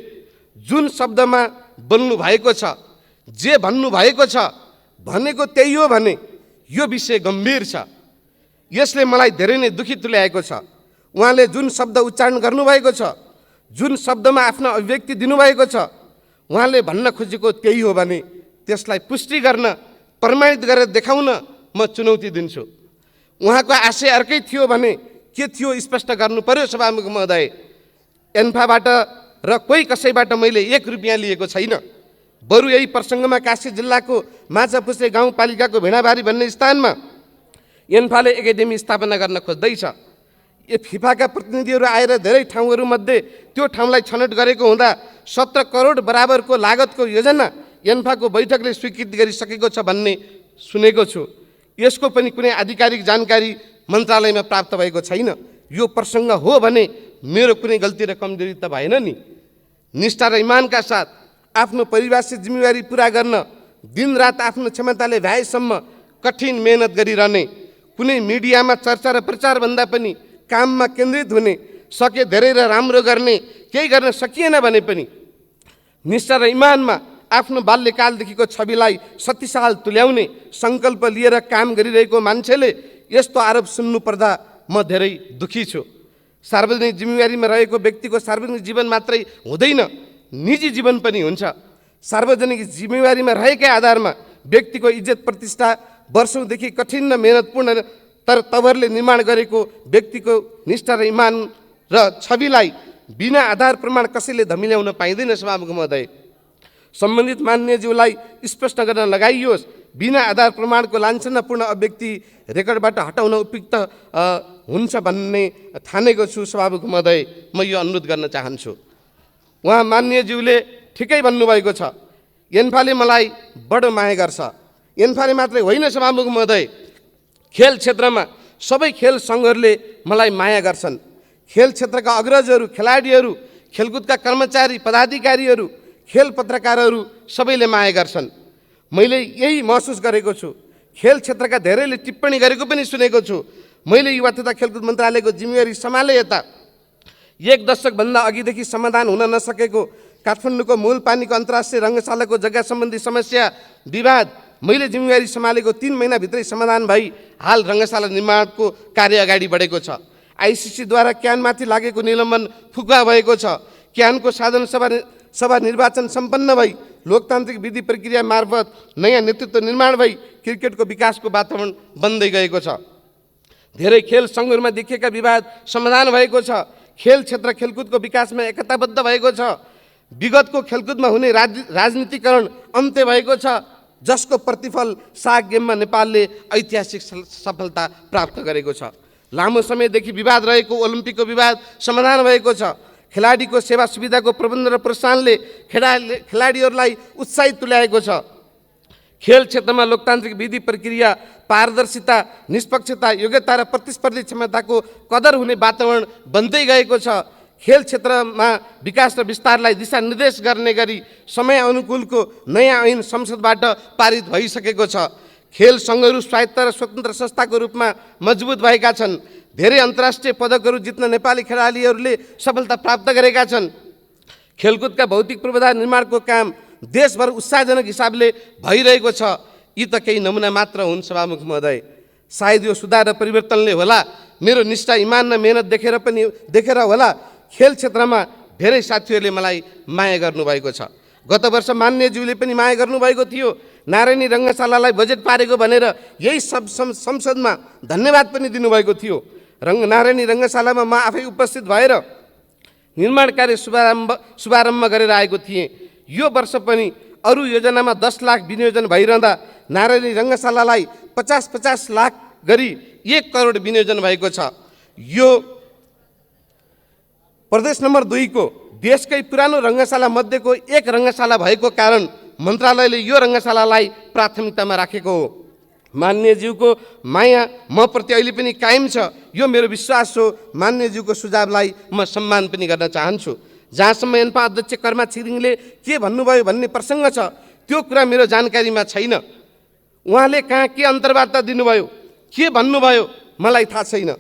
जुन शब्दमा बोल्नु भएको छ, जे भन्नु भएको छ, भनेको त्यही हो भने यो विषय गम्भीर छ। यसले मलाई धेरै नै दुखी तुल्याएको छ। उहाँले जुन शब्द उच्चारण गर्नुभएको छ, जुन शब्दमा आफ्नो अभिव्यक्ति दिनुभएको छ, उहाँले भन्न खोजेको त्यही हो भने त्यसलाई पुष्टि गर्न, प्रमाणित गरेर देखाउन म चुनौती दिन्छु। उहाँको आशय अर्कै थियो भने के थियो स्पष्ट गर्नु पर्यो सभामुख महोदय। एन्फाबाट र कोही कसैबाट मैले 1 रुपियाँ लिएको छैन। बरु यही प्रसङ्गमा काशी जिल्लाको माछापुछ्रे गाउँपालिकाको भेडाबारी भन्ने स्थानमा एन्फाले एकाडेमी स्थापना गर्न खोज्दैछ। फिफाका प्रतिनिधिहरू आएर धेरै ठाउँहरूमध्ये त्यो ठाउँलाई छनौट गरेको हुँदा 17 करोड बराबरको लागतको योजना एन्फाको बैठकले स्वीकृति गरिसकेको छ भन्ने सुनेको छु। यसको पनि कुनै आधिकारिक जानकारी मन्त्रालयमा प्राप्त भएको छैन। यो प्रसङ्ग हो भने मेरो कुनै गल्ती र कमजोरी त भएन नि। निष्ठा र इमानका साथ आफ्नो परिवारसित जिम्मेवारी पुरा गर्न दिनरात आफ्नो क्षमताले भ्याएसम्म कठिन मेहनत गरिरहने, कुनै मिडियामा चर्चा र प्रचार भन्दा पनि काममा केन्द्रित हुने, सके धेरै र राम्रो गर्ने, केही गर्न सकिएन भने पनि निष्ठा र इमानमा आफ्नो बाल्यकालदेखिको छविलाई शक्तिशाल तुल्याउने सङ्कल्प लिएर काम गरिरहेको मान्छेले यस्तो आरोप सुन्नु पर्दा म धेरै दुखी छु। सार्वजनिक जिम्मेवारीमा रहेको व्यक्तिको सार्वजनिक जीवन मात्रै हुँदैन, निजी जीवन पनि हुन्छ। सार्वजनिक जिम्मेवारीमा रहेकै आधारमा व्यक्तिको इज्जत प्रतिष्ठा वर्षौँदेखि कठिन र मेहनतपूर्ण तर तवरले निर्माण गरेको व्यक्तिको निष्ठा र इमान र छविलाई बिना आधार प्रमाण कसैले धमिल्याउन पाइँदैन। सभामुख महोदय, सम्बन्धित मान्यज्यूलाई स्पष्ट गर्न लगाइयोस्, बिना आधार प्रमाणको लाञ्छनापूर्ण अभिव्यक्ति रेकर्डबाट हटाउन उपयुक्त हुन्छ भन्ने ठानेको छु। सभामुख महोदय, म यो अनुरोध गर्न चाहन्छु। उहाँ मान्यज्यूले ठिकै भन्नुभएको छ। एन्फाले मलाई बडो माया गर्छ। एन्फाले मात्रै होइन सभामुख महोदय, खेल क्षेत्रमा सबै खेल सङ्घहरूले मलाई माया गर्छन्। खेल क्षेत्रका अग्रजहरू, खेलाडीहरू, खेलकुदका कर्मचारी, पदाधिकारीहरू, खेल पत्रकारहरू सबैले माया गर्छन्। मैले यही महसुस गरेको छु। खेल क्षेत्रका धेरैले टिप्पणी गरेको पनि सुनेको छु। मैले युवा तथा खेलकुद मन्त्रालयको जिम्मेवारी सम्हाले यता 1 दशकभन्दा अघिदेखि समाधान हुन नसकेको काठमाडौँको मूलपानीको अन्तर्राष्ट्रिय रङ्गशालाको जग्गा सम्बन्धी समस्या विवाद मैले जिम्मेवारी सम्हालेको 3 महिनाभित्रै समाधान भई हाल रङ्गशाला निर्माणको कार्य अगाडि बढेको छ। आइसिसीद्वारा क्यानमाथि लागेको निलम्बन फुकुवा भएको छ। क्यानको साधारण सभा निर्वाचन सम्पन्न भई लोकतान्त्रिक विधि प्रक्रिया मार्फत नयाँ नेतृत्व निर्माण भई क्रिकेटको विकासको वातावरण बन्दै गएको छ। धेरै खेल सङ्घहरूमा देखिएका विवाद समाधान भएको छ। खेल क्षेत्र खेलकुदको विकासमा एकताबद्ध भएको छ। विगतको खेलकुदमा हुने राजनीतिकरण अन्त्य भएको छ, जसको प्रतिफल साग गेममा नेपालले ऐतिहासिक सफलता प्राप्त गरेको छ। लामो समयदेखि विवाद रहेको ओलम्पिकको विवाद समाधान भएको छ। खेलाडीको सेवा सुविधाको प्रबन्ध र प्रोत्साहनले खेलाडीहरूलाई उत्साहित तुल्याएको छ। खेल क्षेत्रमा लोकतान्त्रिक विधि प्रक्रिया, पारदर्शिता, निष्पक्षता, योग्यता र प्रतिस्पर्धी क्षमताको कदर हुने वातावरण बन्दै गएको छ। खेल क्षेत्रमा विकास र विस्तारलाई दिशानिर्देश गर्ने गरी समय अनुकूलको नयाँ ऐन संसदबाट पारित भइसकेको छ। खेल सङ्घहरू स्वायत्त र स्वतन्त्र संस्थाको रूपमा मजबुत भएका छन्। धेरै अन्तर्राष्ट्रिय पदकहरू जित्न नेपाली खेलाडीहरूले सफलता प्राप्त गरेका छन्। खेलकुदका भौतिक पूर्वाधार निर्माणको काम देशभर उत्साहजनक हिसाबले भइरहेको छ। यी त केही नमुना मात्र हुन् सभामुख महोदय। सायद यो सुधार र परिवर्तनले होला, मेरो निष्ठा, इमान र मेहनत देखेर होला खेल क्षेत्रमा धेरै साथीहरूले मलाई माया गर्नुभएको छ। गत वर्ष मान्यज्यूले पनि माया गर्नुभएको थियो। नारायणी रङ्गशालालाई बजेट पारेको भनेर यही संसदमा धन्यवाद पनि दिनुभएको थियो। नारायणी रङ्गशालामा म आफै उपस्थित भएर निर्माण कार्य शुभारम्भ गरेर आएको थिएँ। यो वर्ष पनि अरू योजनामा 10 लाख विनियोजन भइरहँदा नारायणी रङ्गशालालाई 50-50 लाख गरी 1 करोड विनियोजन भएको छ। यो प्रदेश नम्बर 2 को देशकै पुरानो रङ्गशाला मध्येको एक रङ्गशाला भएको कारण मन्त्रालयले यो रङ्गशालालाई प्राथमिकतामा राखेको हो। मान्यज्यूको माया म प्रति अहिले पनि कायम छ, यो मेरो विश्वास हो। मान्यज्यूको सुझावलाई म सम्मान पनि गर्न चाहन्छु। जहाँसम्म एन्फा अध्यक्ष कर्मा छिरिङले के भन्नुभयो भन्ने प्रसङ्ग छ, त्यो कुरा मेरो जानकारीमा छैन। उहाँले कहाँ के अन्तर्वार्ता दिनुभयो, के भन्नुभयो मलाई थाहा छैन।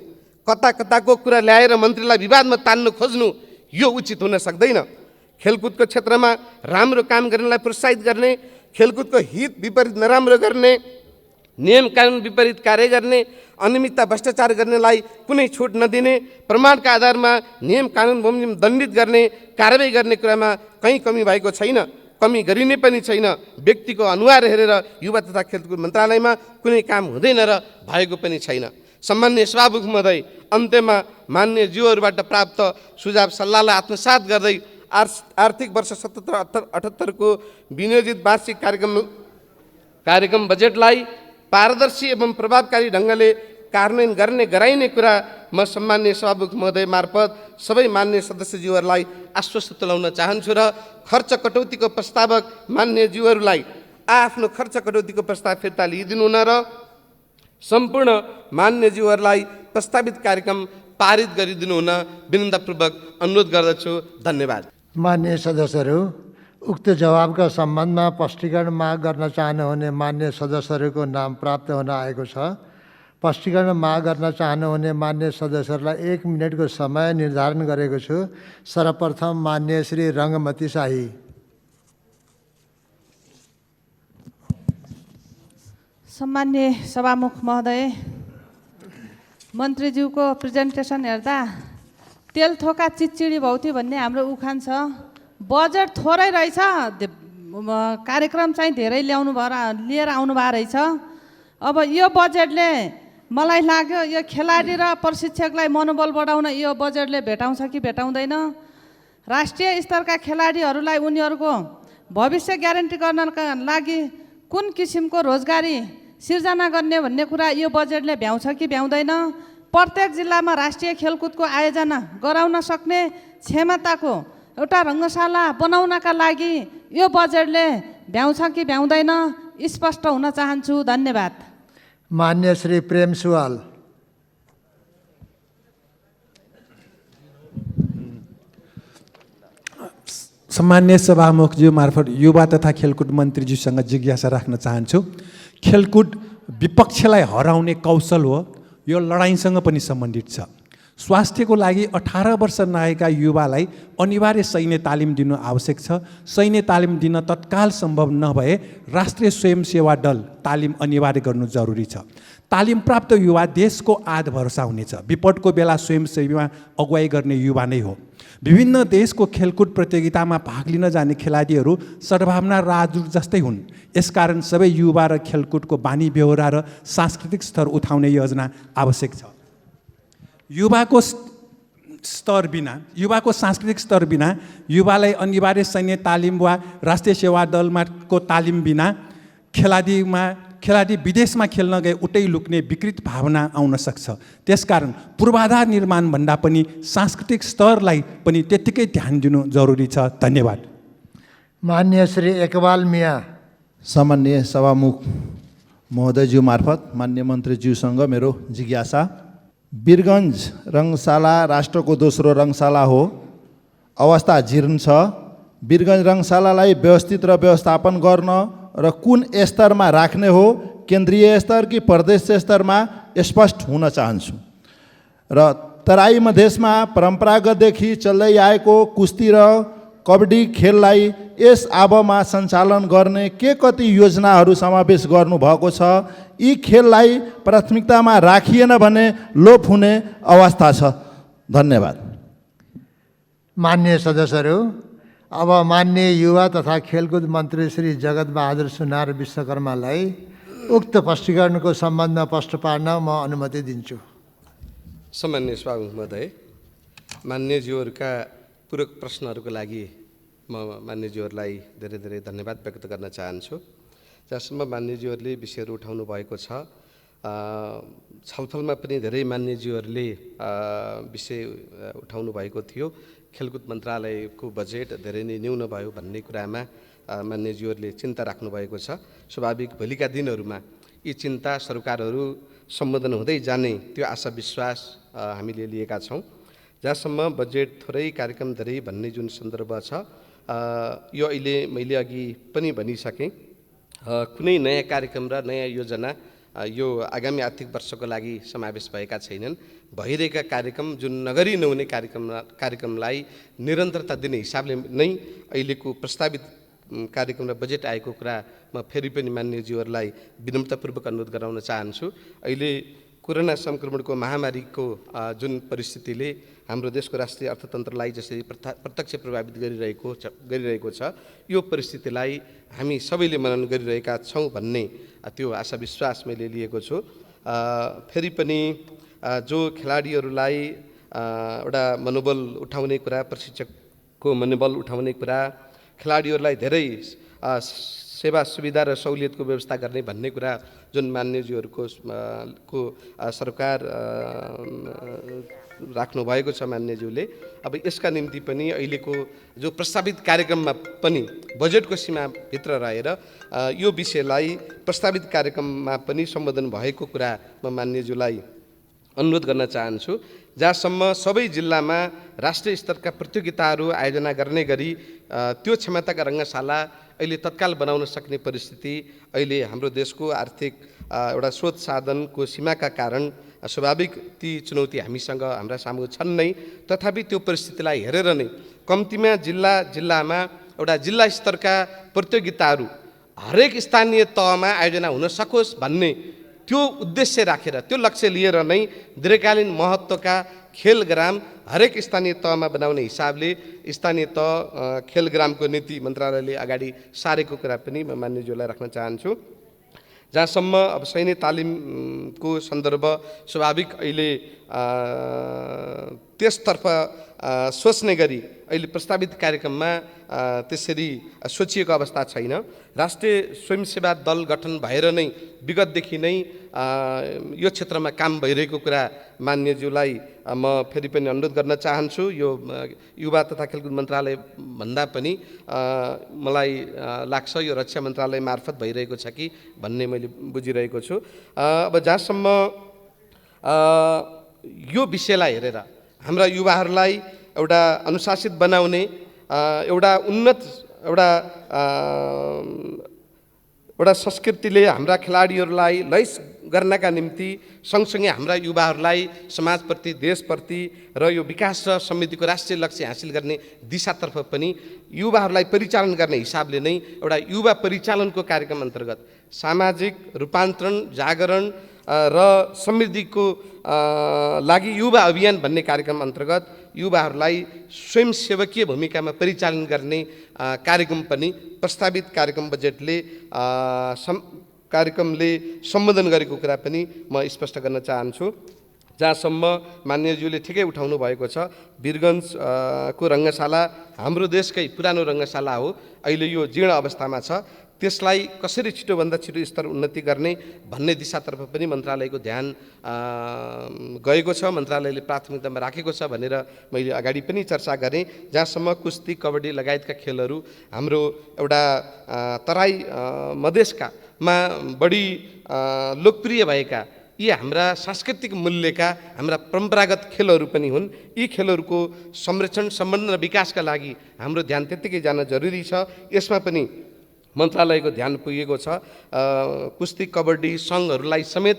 कताको कुरा ल्याएर मन्त्रीलाई विवादमा तान्नु खोज्नु यो उचित हुन सक्दैन। खेलकुदको क्षेत्रमा राम्रो काम गर्नेलाई प्रोत्साहित गर्ने, खेलकुदको हित विपरीत नराम्रो गर्ने नियम कानुन विपरीत कार्य गर्ने, अनियमितता भ्रष्टाचार गर्नेलाई कुनै छुट नदिने, प्रमाणका आधारमा नियम कानुन बमोजिम दण्डित गर्ने, कारबाही गर्ने कुरामा कहीँ कमी भएको छैन, कमी गरिने पनि छैन। व्यक्तिको अनुहार हेरेर युवा तथा खेलकुद मन्त्रालयमा कुनै काम हुँदैन र भएको पनि छैन। सम्माननीय सभामुख महोदय, अन्त्यमा मान्य ज्यूहरूबाट प्राप्त सुझाव सल्लाहलाई आत्मसात गर्दै आर्थिक वर्ष 77-78 को विनियोजित वार्षिक कार्यक्रम बजेटलाई पारदर्शी एवं प्रभावकारी ढङ्गले कार्यान्वयन गर्ने गराइने कुरा म सम्माननीय सभामुख महोदय मार्फत सबै मान्य सदस्यज्यूहरूलाई आश्वस्त तुल्याउन चाहन्छु र खर्च कटौतीको प्रस्तावक मान्य ज्यूहरूलाई आफ्नो खर्च कटौतीको प्रस्ताव फिर्ता लिइदिनु हुन र सम्पूर्ण मान्य ज्यूहरूलाई प्रस्तावित कार्यक्रम पारित गरिदिनु हुन विनम्रतापूर्वक अनुरोध गर्दछु। धन्यवाद। मान्य सदस्यहरू, उक्त जवाबका सम्बन्धमा स्पष्टीकरण माग गर्न चाहनुहुने मान्य सदस्यहरूको नाम प्राप्त हुन आएको छ। स्पष्टीकरण माग गर्न चाहनुहुने मान्य सदस्यहरूलाई 1 मिनटको समय निर्धारण गरेको छु। सर्वप्रथम मान्य श्री रङ्गमती शाही। सम्मान्य सभामुख महोदय, मन्त्रीज्यूको प्रेजेन्टेसन हेर्दा तेल थोका चिचिडी भौथ्यो भन्ने हाम्रो उखान छ। बजेट थोरै रहेछ, कार्यक्रम चाहिँ धेरै लिएर आउनु भएको रहेछ। अब यो बजेटले मलाई लाग्यो यो खेलाडी र प्रशिक्षकलाई मनोबल बढाउन यो बजेटले भेटाउँछ कि भेटाउँदैन। राष्ट्रिय स्तरका खेलाडीहरूलाई उनीहरूको भविष्य ग्यारेन्टी गर्नका लागि कुन किसिमको रोजगारी सिर्जना गर्ने भन्ने कुरा यो बजेटले भ्याउँछ कि भ्याउँदैन। प्रत्येक जिल्लामा राष्ट्रिय खेलकुदको आयोजना गराउन सक्ने क्षमताको एउटा रङ्गशाला बनाउनका लागि यो बजेटले भ्याउँछ कि भ्याउँदैन स्पष्ट हुन चाहन्छु। धन्यवाद। मान्य श्री प्रेम सुवाल। सम्मान्य सभामुखज्यू मार्फत युवा तथा खेलकुद मन्त्रीज्यूसँग जिज्ञासा राख्न चाहन्छु। खेलकुद विपक्षलाई हराउने कौशल हो, यो लडाइँसँग पनि सम्बन्धित छ। स्वास्थ्यको लागि 18 वर्ष नआएका युवालाई अनिवार्य सैन्य तालिम दिनु आवश्यक छ। सैन्य तालिम दिन तत्काल सम्भव नभए राष्ट्रिय स्वयंसेवा दल तालिम अनिवार्य गर्नु जरुरी छ। तालिम प्राप्त युवा देशको आध भरोसा हुनेछ। विपदको बेला स्वयंसेवा अगुवाई गर्ने युवा नै हो। विभिन्न देशको खेलकुद प्रतियोगितामा भाग लिन जाने खेलाडीहरू सद्भावना राजदूत जस्तै हुन्। यसकारण सबै युवा र खेलकुदको बानी बेहोरा र सांस्कृतिक स्तर उठाउने योजना आवश्यक छ। युवाको सांस्कृतिक स्तर बिना, युवालाई अनिवार्य सैन्य तालिम वा राष्ट्रिय सेवा दलमा को तालिम बिना खेलाडी विदेशमा खेल्न गए उतै लुक्ने विकृत भावना आउन सक्छ। त्यसकारण पूर्वाधार निर्माण भन्दा पनि सांस्कृतिक स्तरलाई पनि त्यत्तिकै ध्यान दिनु जरुरी छ। धन्यवाद। मान्य श्री इकबाल मिया। सम्मान्य सभामुख महोदयज्यू मार्फत मान्य मन्त्रीज्यूसँग मेरो जिज्ञासा। वीरगञ्ज रङशाला राष्ट्रको दोस्रो रङशाला हो, अवस्था जीर्ण छ। वीरगञ्ज रङशालालाई व्यवस्थित र व्यवस्थापन गर्न र कुन स्तरमा राख्ने हो, केन्द्रीय स्तर कि प्रदेश स्तरमा स्पष्ट हुन चाहन्छु। र तराई मधेसमा परम्परागतदेखि चल्दै आएको कुस्ती र कबड्डी खेललाई यस आबमा सञ्चालन गर्ने के कति योजनाहरू समावेश गर्नुभएको छ? यी खेललाई प्राथमिकतामा राखिएन भने लोप हुने अवस्था छ। धन्यवाद। मान्य सदस्यहरू, अब मान्य युवा तथा खेलकुद मन्त्री श्री जगत बहादुर सुनार विश्वकर्मालाई उक्त स्पष्टीकरणको सम्बन्धमा प्रश्न पार्न म अनुमति दिन्छु। सम्मान्य सभामुख महोदय, मान्यज्यूहरूका पूरक प्रश्नहरूको लागि म मान्यज्यूहरूलाई धेरै धेरै धन्यवाद व्यक्त गर्न चाहन्छु। जहाँसम्म मान्यज्यूहरूले विषयहरू उठाउनु भएको छ, छलफलमा पनि धेरै मान्यज्यूहरूले विषय उठाउनु भएको थियो। खेलकुद मन्त्रालयको बजेट धेरै नै न्यून भयो भन्ने कुरामा मान्यज्यूहरूले चिन्ता राख्नुभएको छ। स्वाभाविक भोलिका दिनहरूमा यी चिन्ता सरकारहरू सम्बोधन हुँदै जाने त्यो आशा विश्वास हामीले लिएका छौँ। जहाँसम्म बजेट थोरै कार्यक्रम धेरै भन्ने जुन सन्दर्भ छ, यो अहिले मैले अघि पनि भनिसकेँ, कुनै नयाँ कार्यक्रम र नयाँ योजना यो आगामी आर्थिक वर्षको लागि समावेश भएका छैनन्। भइरहेका कार्यक्रम जुन नगरी नहुने कार्यक्रमलाई निरन्तरता दिने हिसाबले नै अहिलेको प्रस्तावित कार्यक्रम र बजेट आएको कुरा म फेरि पनि मान्यज्यूहरूलाई विनम्रतापूर्वक अनुरोध गराउन चाहन्छु। अहिले कोरोना सङ्क्रमणको महामारीको जुन परिस्थितिले हाम्रो देशको राष्ट्रिय अर्थतन्त्रलाई जसरी प्रत्यक्ष प्रभावित गरिरहेको छ, यो परिस्थितिलाई हामी सबैले मनन गरिरहेका छौँ भन्ने त्यो आशा विश्वास मैले लिएको छु। फेरि पनि जो खेलाडीहरूलाई एउटा मनोबल उठाउने कुरा, प्रशिक्षकको मनोबल उठाउने कुरा, खेलाडीहरूलाई धेरै सेवा सुविधा र सहुलियतको व्यवस्था गर्ने भन्ने कुरा जुन मान्यज्यूहरूको सरकार राख्नुभएको छ मान्यज्यूले, अब यसका निम्ति पनि अहिलेको जो प्रस्तावित कार्यक्रममा पनि बजेटको सीमाभित्र रहेर यो विषयलाई प्रस्तावित कार्यक्रममा पनि सम्बोधन भएको कुरा म मान्यज्यूलाई अनुरोध गर्न चाहन्छु। जहाँसम्म सबै जिल्लामा राष्ट्रिय स्तरका प्रतियोगिताहरू आयोजना गर्ने गरी त्यो क्षमताका रङ्गशाला अहिले तत्काल बनाउन सक्ने परिस्थिति अहिले हाम्रो देशको आर्थिक एउटा स्रोत साधनको सीमाका कारण स्वाभाविक ती चुनौती हाम्रा सामु छन् नै। तथापि त्यो परिस्थितिलाई हेरेर नै कम्तीमा जिल्लामा एउटा जिल्ला स्तरका प्रतियोगिताहरू हरेक स्थानीय तहमा आयोजना हुन सकोस् भन्ने त्यो उद्देश्य राखेर, त्यो लक्ष्य लिएर नै दीर्घकालीन महत्त्वका खेलग्राम हरेक स्थानीय तहमा बनाउने हिसाबले स्थानीय तह खेलग्रामको नीति मन्त्रालयले अगाडि सारेको कुरा पनि म मान्यज्यूलाई राख्न चाहन्छु। जहाँसम्म अब सैन्य तालिमको सन्दर्भ स्वाभाविक अहिले त्यसतर्फ सोच्ने गरी अहिले प्रस्तावित कार्यक्रममा त्यसरी सोचिएको अवस्था छैन। राष्ट्रिय स्वयंसेवा दल गठन भएर नै विगतदेखि नै यो क्षेत्रमा काम भइरहेको कुरा मान्यज्यूलाई म फेरि पनि अनुरोध गर्न चाहन्छु। यो युवा तथा खेलकुद मन्त्रालय भन्दा पनि मलाई लाग्छ यो रक्षा मन्त्रालय मार्फत भइरहेको छ कि भन्ने मैले बुझिरहेको छु। अब जहाँसम्म यो विषयलाई हेरेर हाम्रा युवाहरूलाई एउटा अनुशासित बनाउने, एउटा उन्नत एउटा संस्कृतिले हाम्रा खेलाडीहरूलाई लैस गर्नका निम्ति सँगसँगै हाम्रा युवाहरूलाई समाजप्रति, देशप्रति र यो विकास र समृद्धिको राष्ट्रिय लक्ष्य हासिल गर्ने दिशातर्फ पनि युवाहरूलाई परिचालन गर्ने हिसाबले नै एउटा युवा परिचालनको कार्यक्रम अन्तर्गत सामाजिक रूपान्तरण, जागरण र समृद्धिको लागि युवा अभियान भन्ने कार्यक्रम अन्तर्गत युवाहरूलाई स्वयंसेवकीय भूमिकामा परिचालन गर्ने कार्यक्रम पनि प्रस्तावित कार्यक्रम बजेटले कार्यक्रमले सम्बोधन गरेको कुरा पनि म स्पष्ट गर्न चाहन्छु। जहाँसम्म मान्यज्यूले ठिकै उठाउनु भएको छ, वीरगन्जको रङ्गशाला हाम्रो देशकै पुरानो रङ्गशाला हो, अहिले यो जीर्ण अवस्थामा छ। त्यसलाई कसरी छिटोभन्दा छिटो स्तर उन्नति गर्ने भन्ने दिशातर्फ पनि मन्त्रालयको ध्यान गएको छ, मन्त्रालयले प्राथमिकतामा राखेको छ भनेर मैले अगाडि पनि चर्चा गरेँ। जहाँसम्म कुस्ती, कबड्डी लगायतका खेलहरू हाम्रो एउटा तराई मधेसकामा बढी लोकप्रिय भएका यी हाम्रा सांस्कृतिक मूल्यका हाम्रा परम्परागत खेलहरू पनि हुन्। यी खेलहरूको संरक्षण, सम्वर्धन र विकासका लागि हाम्रो ध्यान त्यत्तिकै जान जरुरी छ। यसमा पनि मन्त्रालयको ध्यान पुगेको छ। कुस्ती, कबड्डी सङ्घहरूलाई समेत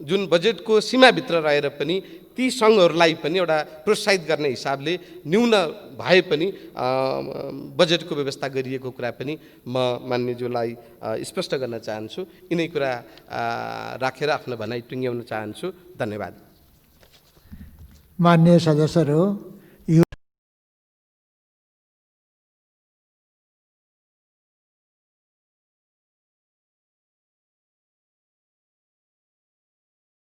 जुन बजेटको सीमाभित्र रहेर पनि ती सङ्घहरूलाई पनि एउटा प्रोत्साहित गर्ने हिसाबले न्यून भए पनि बजेटको व्यवस्था गरिएको कुरा पनि म मान्यज्यूलाई स्पष्ट गर्न चाहन्छु। यिनै कुरा राखेर आफ्नो भनाइ टुङ्ग्याउन चाहन्छु। धन्यवाद। मान्य सदस्यहरू,